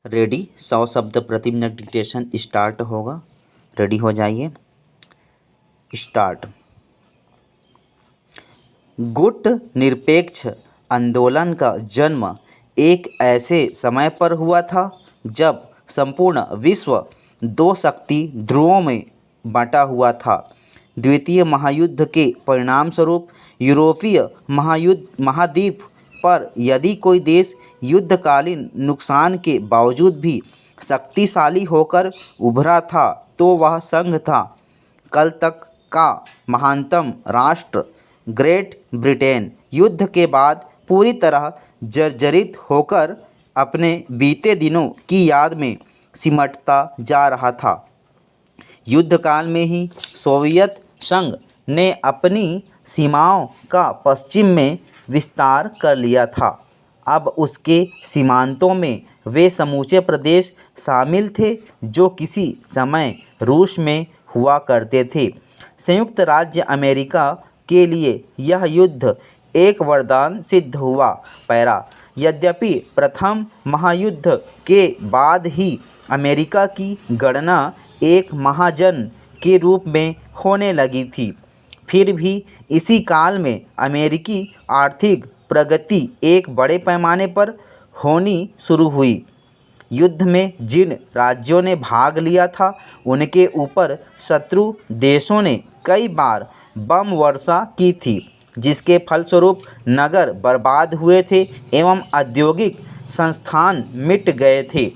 Ready 100 शब्द प्रति minute dictation start होगा। रेडी हो जाइए। स्टार्ट। गुट निरपेक्ष आंदोलन का जन्म एक ऐसे समय पर हुआ था जब संपूर्ण विश्व दो शक्ति ध्रुवों में बंटा हुआ था। द्वितीय महायुद्ध के परिणामस्वरूप यूरोपीय महाद्वीप पर यदि कोई देश युद्धकालीन नुकसान के बावजूद भी शक्तिशाली होकर उभरा था तो वह संघ था। कल तक का महानतम राष्ट्र ग्रेट ब्रिटेन युद्ध के बाद पूरी तरह जर्जरित होकर अपने बीते दिनों की याद में सिमटता जा रहा था। युद्धकाल में ही सोवियत संघ ने अपनी सीमाओं का पश्चिम में विस्तार कर लिया था। अब उसके सीमांतों में वे समूचे प्रदेश शामिल थे जो किसी समय रूस में हुआ करते थे। संयुक्त राज्य अमेरिका के लिए यह युद्ध एक वरदान सिद्ध हुआ। पैरा। यद्यपि प्रथम महायुद्ध के बाद ही अमेरिका की गणना एक महाजन के रूप में होने लगी थी, फिर भी इसी काल में अमेरिकी आर्थिक प्रगति एक बड़े पैमाने पर होनी शुरू हुई। युद्ध में जिन राज्यों ने भाग लिया था उनके ऊपर शत्रु देशों ने कई बार बम वर्षा की थी, जिसके फलस्वरूप नगर बर्बाद हुए थे एवं औद्योगिक संस्थान मिट गए थे।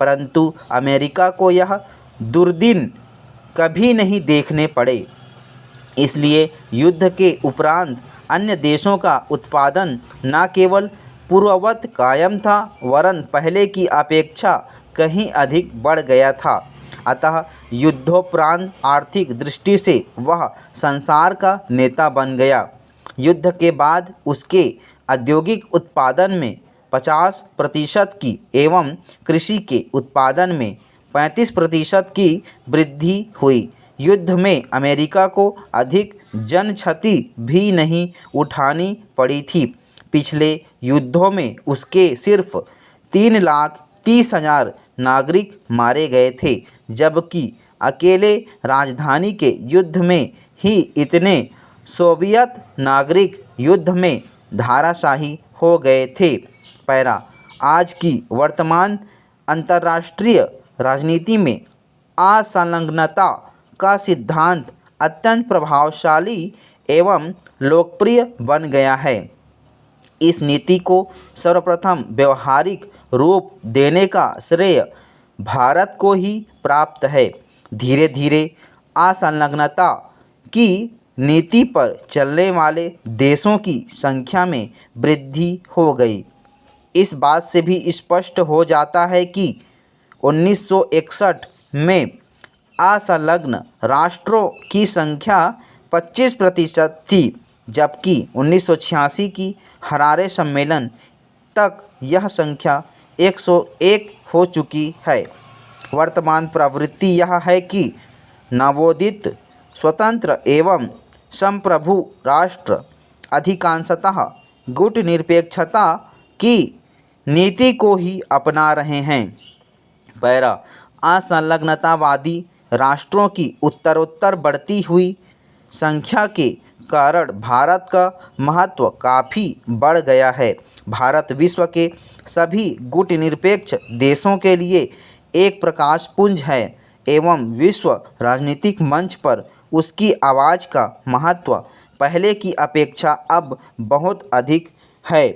परंतु अमेरिका को यह दुर्दिन कभी नहीं देखने पड़े। इसलिए युद्ध के उपरांत अन्य देशों का उत्पादन न केवल पूर्ववत कायम था वरन पहले की अपेक्षा कहीं अधिक बढ़ गया था। अतः युद्धोपरांत आर्थिक दृष्टि से वह संसार का नेता बन गया। युद्ध के बाद उसके औद्योगिक उत्पादन में 50% की एवं कृषि के उत्पादन में 35% की वृद्धि हुई। युद्ध में अमेरिका को अधिक जनक्षति भी नहीं उठानी पड़ी थी। पिछले युद्धों में उसके सिर्फ 3,30,000 नागरिक मारे गए थे, जबकि अकेले राजधानी के युद्ध में ही इतने सोवियत नागरिक युद्ध में धराशायी हो गए थे। पैरा। आज की वर्तमान अंतर्राष्ट्रीय राजनीति में असंलग्नता का सिद्धांत अत्यंत प्रभावशाली एवं लोकप्रिय बन गया है। इस नीति को सर्वप्रथम व्यवहारिक रूप देने का श्रेय भारत को ही प्राप्त है। धीरे धीरे असंलग्नता की नीति पर चलने वाले देशों की संख्या में वृद्धि हो गई। इस बात से भी स्पष्ट हो जाता है कि 1961 में असंलग्न राष्ट्रों की संख्या 25% थी, जबकि 1986 की हरारे सम्मेलन तक यह संख्या 101 हो चुकी है। वर्तमान प्रवृत्ति यह है कि नवोदित स्वतंत्र एवं संप्रभु राष्ट्र अधिकांशतः गुट निरपेक्षता की नीति को ही अपना रहे हैं। पैरा। असंलग्नतावादी राष्ट्रों की उत्तरोत्तर बढ़ती हुई संख्या के कारण भारत का महत्व काफ़ी बढ़ गया है। भारत विश्व के सभी गुट निरपेक्ष देशों के लिए एक प्रकाश पुंज है एवं विश्व राजनीतिक मंच पर उसकी आवाज़ का महत्व पहले की अपेक्षा अब बहुत अधिक है।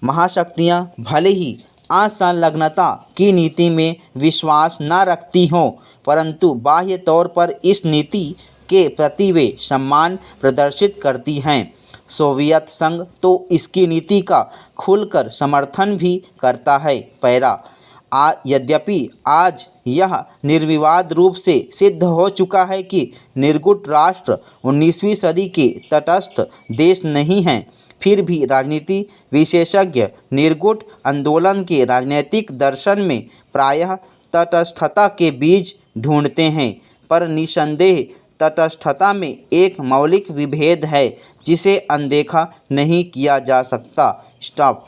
महाशक्तियाँ भले ही असंलग्नता की नीति में विश्वास न रखती हों, परंतु बाह्य तौर पर इस नीति के प्रति वे सम्मान प्रदर्शित करती हैं। सोवियत संघ तो इसकी नीति का खुलकर समर्थन भी करता है। पैरा। यद्यपि आज यह निर्विवाद रूप से सिद्ध हो चुका है कि निर्गुट राष्ट्र 19वीं सदी के तटस्थ देश नहीं हैं, फिर भी राजनीति विशेषज्ञ निर्गुट आंदोलन के राजनीतिक दर्शन में प्रायः तटस्थता के बीज ढूंढते हैं। पर निसंदेह तटस्थता में एक मौलिक विभेद है जिसे अनदेखा नहीं किया जा सकता। स्टॉप।